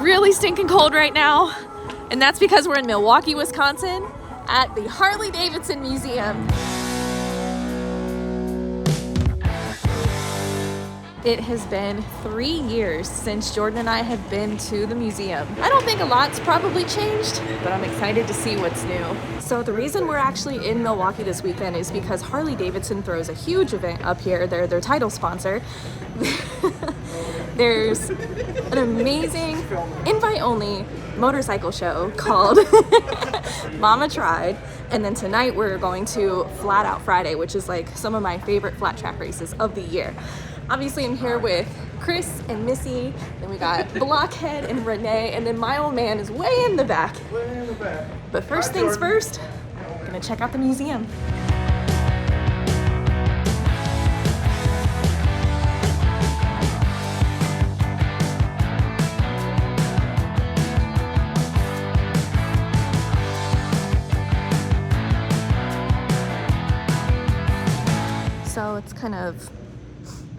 really stinking cold right now, and that's because we're in Milwaukee, Wisconsin at the Harley-Davidson Museum. It has been 3 years since Jordan and I have been to the museum. I don't think a lot's probably changed, but I'm excited to see what's new. So the reason we're actually in Milwaukee this weekend is because Harley-Davidson throws a huge event up here. They're their title sponsor. There's an amazing invite-only motorcycle show called Mama Tried. And then tonight we're going to Flat Out Friday, which is like some of my favorite flat track races of the year. Obviously I'm here with Chris and Missy, then we got Blockhead and Renee, and then my old man is way in the back. But first things first, I'm gonna check out the museum. So it's kind of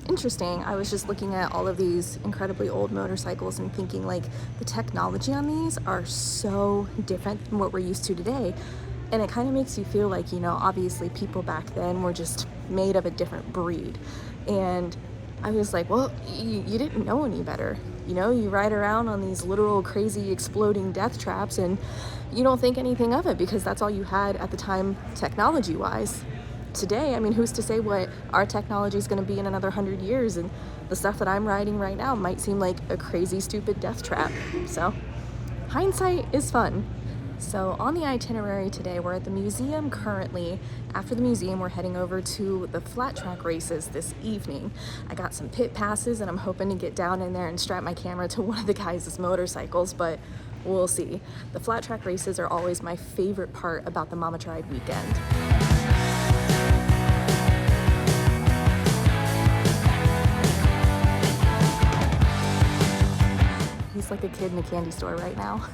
interesting. I was just looking at all of these incredibly old motorcycles and thinking like the technology on these are so different from what we're used to today. And it kind of makes you feel like, you know, obviously people back then were just made of a different breed. And I was like, well, you didn't know any better. You know, you ride around on these literal crazy exploding death traps and you don't think anything of it because that's all you had at the time technology-wise. Today, I mean, who's to say what our technology is going to be in another 100 years, and the stuff that I'm riding right now might seem like a crazy, stupid death trap. So, hindsight is fun. So, on the itinerary today, we're at the museum currently. After the museum, we're heading over to the flat track races this evening. I got some pit passes, and I'm hoping to get down in there and strap my camera to one of the guys' motorcycles, but we'll see. The flat track races are always my favorite part about the Mama Tried weekend. He's like a kid in a candy store right now.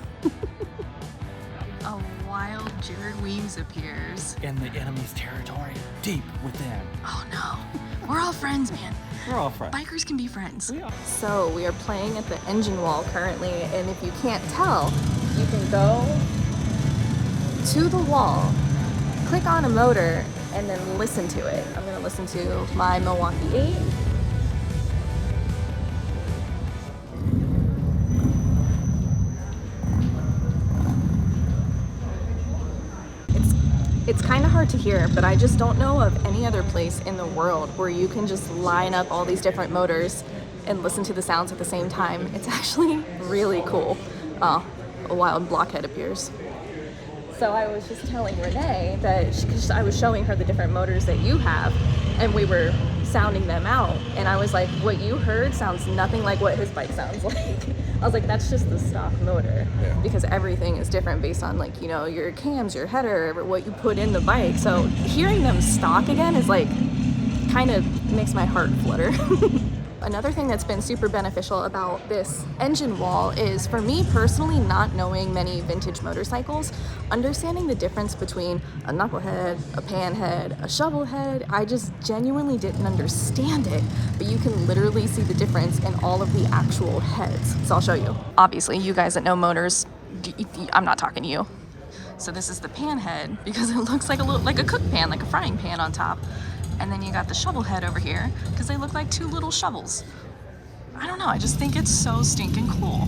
A wild Jared Weems appears. In the enemy's territory, deep within. Oh no. We're all friends, man. We're all friends. Bikers can be friends. We are. So we are playing at the engine wall currently, and if you can't tell, you can go to the wall, click on a motor, and then listen to it. I'm gonna listen to my Milwaukee 8. It's kind of hard to hear, but I just don't know of any other place in the world where you can just line up all these different motors and listen to the sounds at the same time. It's actually really cool. Oh, a wild Blockhead appears. So I was just telling Renee that, because I was showing her the different motors that you have, and we were sounding them out, and I was like, what you heard sounds nothing like what his bike sounds like. I was like, that's just the stock motor, because everything is different based on, like, you know, your cams, your header, what you put in the bike. So hearing them stock again is like, kind of makes my heart flutter. Another thing that's been super beneficial about this engine wall is, for me personally, not knowing many vintage motorcycles, understanding the difference between a knucklehead, a panhead, a shovelhead. I just genuinely didn't understand it, but you can literally see the difference in all of the actual heads. So I'll show you. Obviously, you guys that know motors, I'm not talking to you. So this is the panhead, because it looks like a cook pan, like a frying pan on top. And then you got the shovel head over here, because they look like two little shovels. I don't know, I just think it's so stinking cool.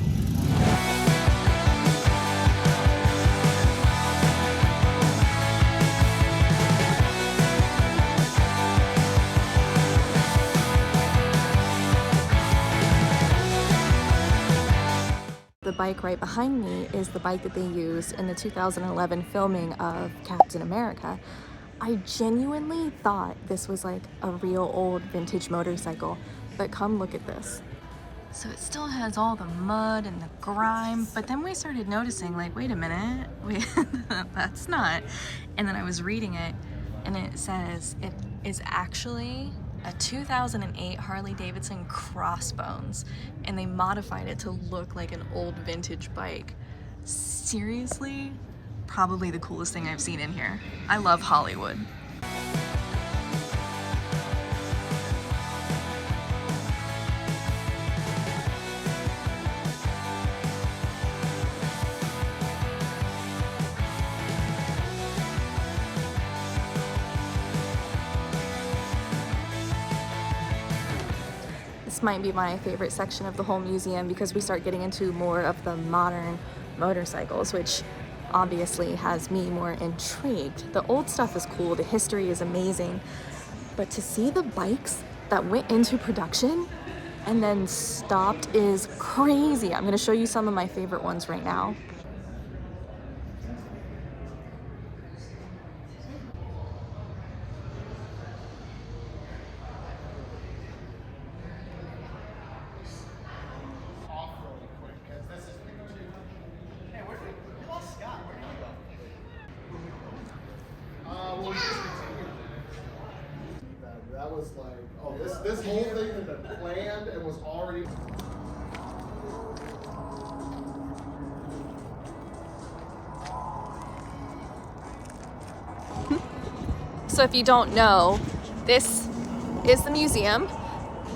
The bike right behind me is the bike that they used in the 2011 filming of Captain America. I genuinely thought this was like a real old vintage motorcycle, but come look at this. So it still has all the mud and the grime, but then we started noticing, like, wait a minute, that's not. And then I was reading it, and it says it is actually a 2008 Harley-Davidson Crossbones, and they modified it to look like an old vintage bike. Seriously? Probably the coolest thing I've seen in here. I love Hollywood. this might be my favorite section of the whole museum because we start getting into more of the modern motorcycles, which obviously has me more intrigued. The old stuff is cool, the history is amazing, but to see the bikes that went into production and then stopped is crazy. I'm gonna show you some of my favorite ones right now. That was like, oh, this whole thing had been planned and was already. So if you don't know, this is the museum.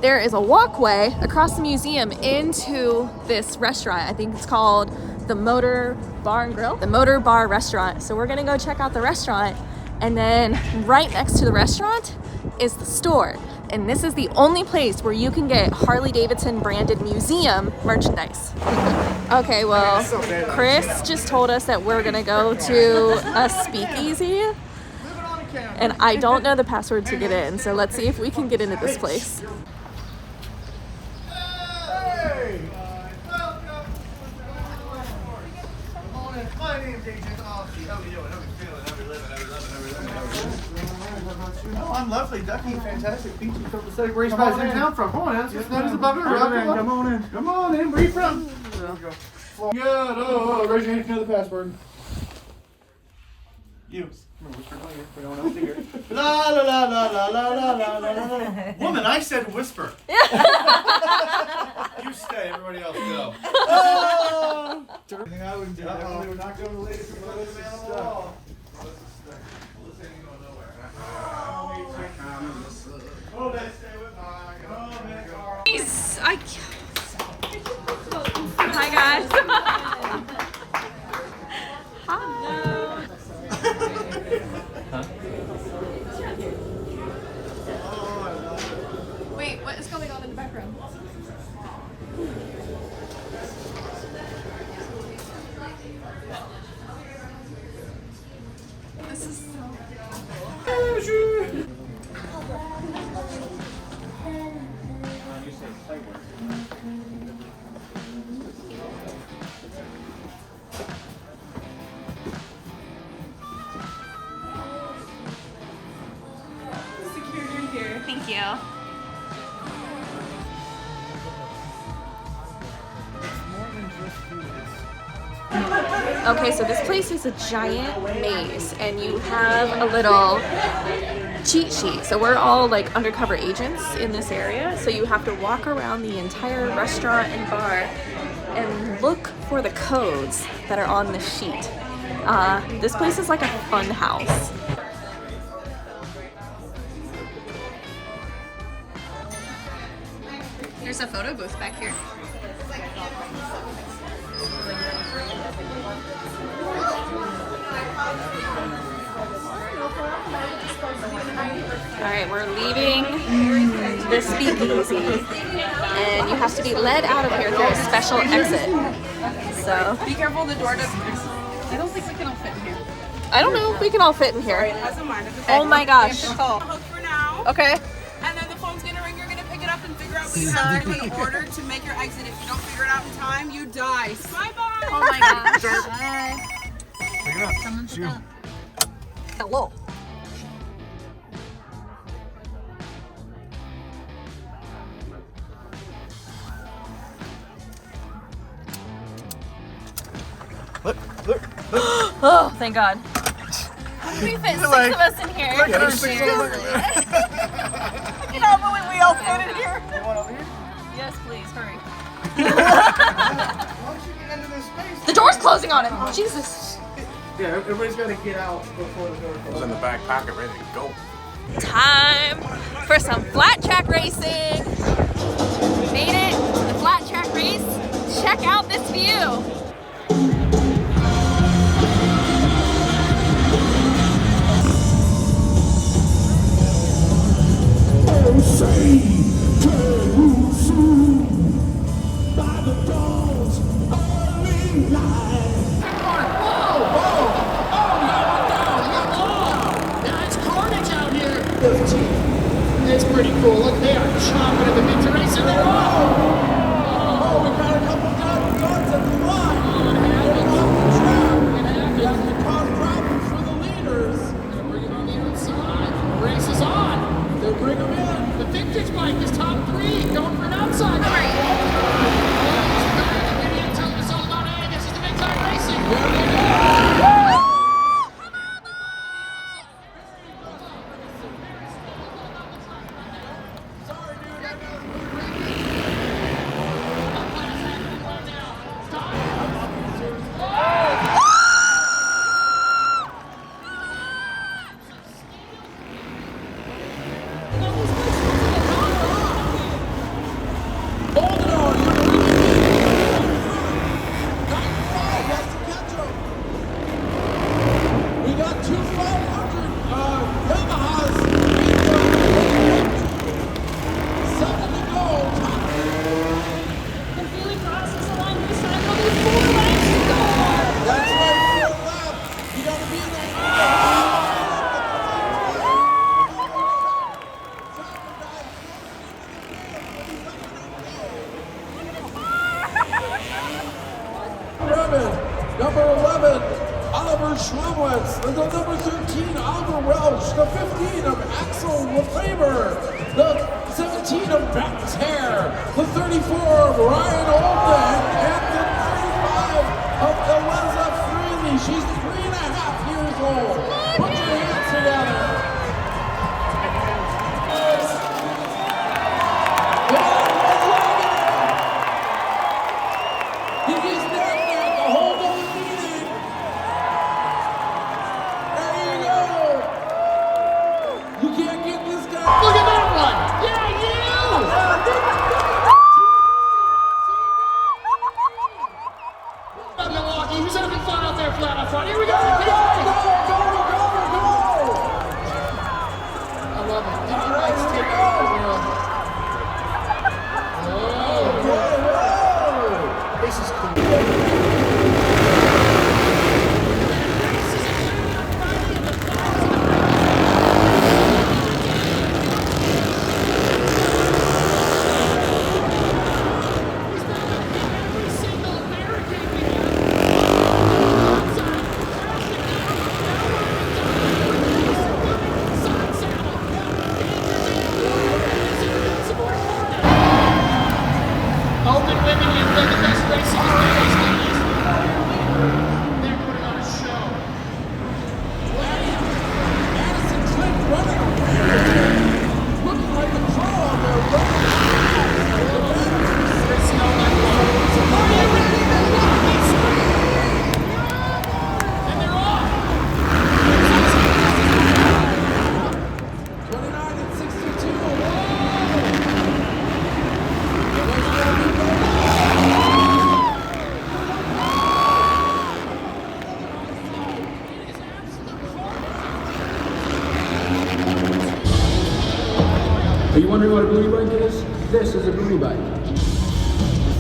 There is a walkway across the museum into this restaurant. I think it's called the Motor Bar and Grill, the Motor Bar Restaurant. So we're gonna go check out the restaurant, and then right next to the restaurant is the store. And this is the only place where you can get Harley-Davidson branded museum merchandise. Okay, well, Chris just told us that we're gonna go to a speakeasy, and I don't know the password to get in, so let's see if we can get into this place. Hey! Welcome! Come on in. My name's Agent Aussie. How we doing? How we feeling? How we living? How we loving? How we living? How we living? Oh, I'm lovely, Ducky, fantastic, peachy, copacetic. Where are you guys in town from? Come on in. It's not as a bugger. Come on in. Come on in. Where are you from? Good. Oh, raise your hand if you know the password. You. Come on, whisper. We don't know to hear. La la la la la la la la la la. Woman, I said whisper. You stay. Everybody else go. Everything I would do. Definitely would not go to the latest and greatest stuff. Oh, they stay with mine. Oh, man, Carl. Jeez, Hi guys. Hi. Wait, what is going on in the background? This is so cool. Security here. Thank you. Okay, so this place is a giant maze, and you have a little cheat sheet. So we're all like undercover agents in this area, so you have to walk around the entire restaurant and bar and look for the codes that are on the sheet. This place is like a fun house. There's a photo booth back here. Alright, we're leaving the speakeasy, and you have to be led out of here through a special exit. So Be careful, the door doesn't. I don't think we can all fit in here. I don't know if we can all fit in here. Has a mind. Oh my gosh. Hook for now. Okay. And then the phone's gonna ring. You're gonna pick it up and figure out what you have to do in order to make your exit. If you don't figure it out in time, you die. Bye bye. Oh my gosh. Pick it up. It's you. Hello. Look, look, look. Oh, thank God. We fit 6 of us in here. Look at her. 6 of us. You know, but when we all fit in here. You want over here? Yes, please, hurry. Why don't you get into this space? The door's closing on him. Jesus. Yeah, everybody's got to get out before the door closes. in the back pocket, ready to go. Time for some flat track racing. We made it to the flat track race. Check out this view. Say, Oliver Schwemwitz, the number 13, Oliver Welch, the 15 of Axel Lefebvre, the 17 of Matt Terr, the 34 of Ryan Olden, and the 35 of Eliza Freely. She's 3.5 years old. Put your hands together. Milwaukee, who's having fun out there flat out front? Here we go! I love it. Did you guys take over the world? This is cool. Open women, you've been the best racing in the East. They're putting on a show. Madison Clint running away. Looking like a pro on their Are you ready to rock this screen? And they're off. 29 and 62. Are you wondering what a booty bike is? This is a booty bike.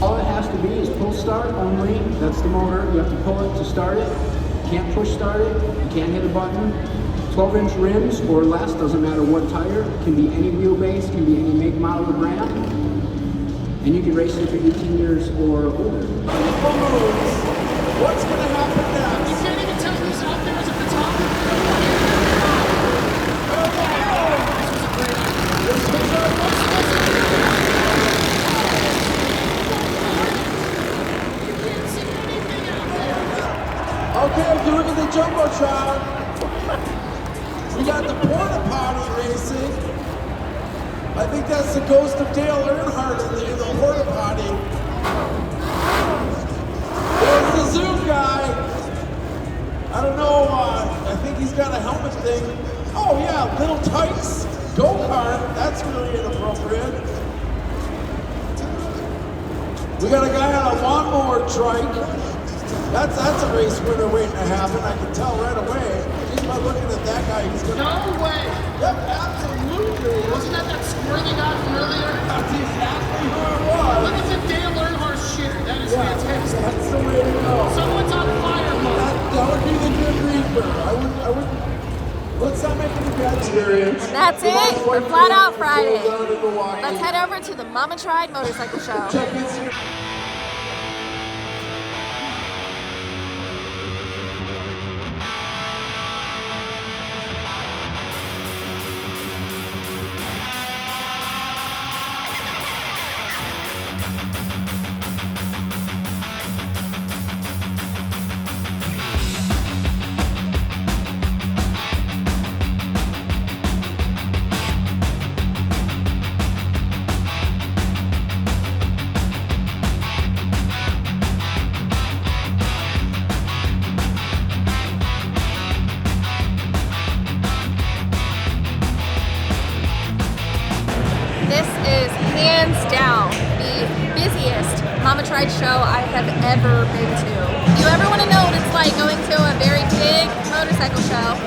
All it has to be is pull start only. That's the motor. You have to pull it to start it. You can't push start it. You can't hit a button. 12-inch rims or less, doesn't matter what tire. Can be any wheelbase, can be any make, model, or brand. And you can race it for 18 years or older. What's going to happen next? You can't even tell who's out there as a photographer. Okay, if you look at the Jumbotron, we got the porta potty racing. I think that's the ghost of Dale Earnhardt in the porta potty. There's the Zoom guy. I don't know, I think he's got a helmet thing. Oh yeah, little tights, go-kart, that's really inappropriate. We got a guy on a lawnmower trike. That's a race winner waiting to happen. I can tell right away. Just by looking at that guy, he's gonna. No way. Yep, absolutely. Wasn't that squirrely guy from earlier? That's exactly who it was. Look at the Dale Earnhardt shitter. That is fantastic. That's the way to go. Someone's on fire, That would be the good reaper. I would. Let's not make it a bad experience. And that's it for Flat Out Friday. Let's head over to the Mama Tried Motorcycle Show. Check this here. This is hands down the busiest Mama Tried show I have ever been to. If you ever want to know what it's like going to a very big motorcycle show,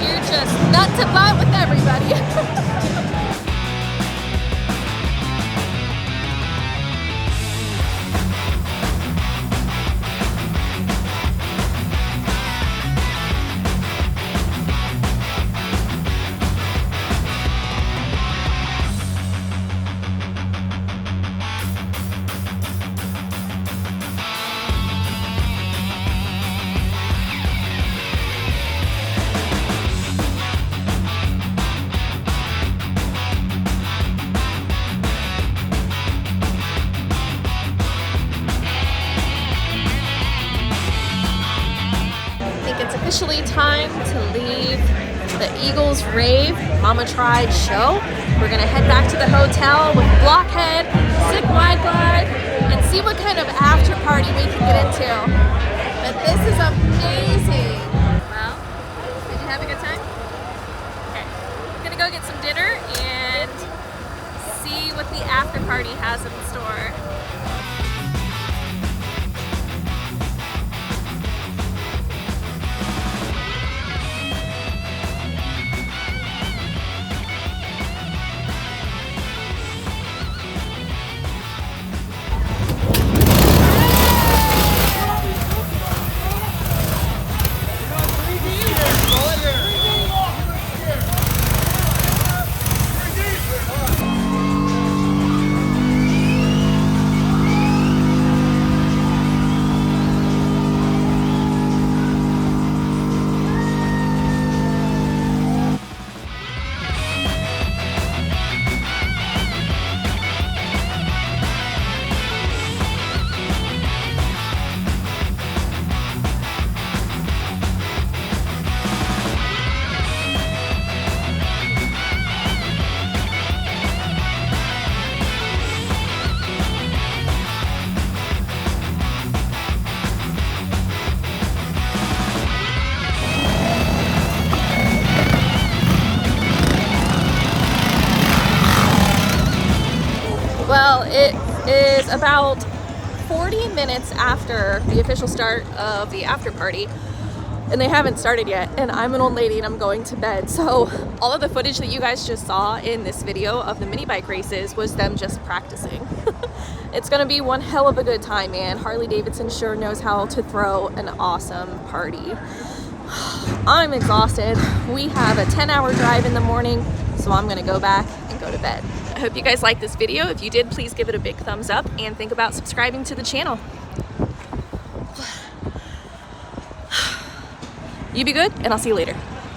you're just nut to butt with everybody. officially time to leave the Eagles Rave Mama Tried show. We're gonna head back to the hotel with Blockhead, Sick Wide Glide, and see what kind of after party we can get into. But this is amazing. Well, did you have a good time? Okay, we're gonna go get some dinner and see what the after party has in store. Well, it is about 40 minutes after the official start of the after party, and they haven't started yet, and I'm an old lady and I'm going to bed. So all of the footage that you guys just saw in this video of the mini bike races was them just practicing. It's gonna be one hell of a good time, man. Harley-Davidson sure knows how to throw an awesome party. I'm exhausted. We have a 10-hour drive in the morning, so I'm gonna go back and go to bed. I hope you guys liked this video. If you did, please give it a big thumbs up and think about subscribing to the channel. You be good, and I'll see you later.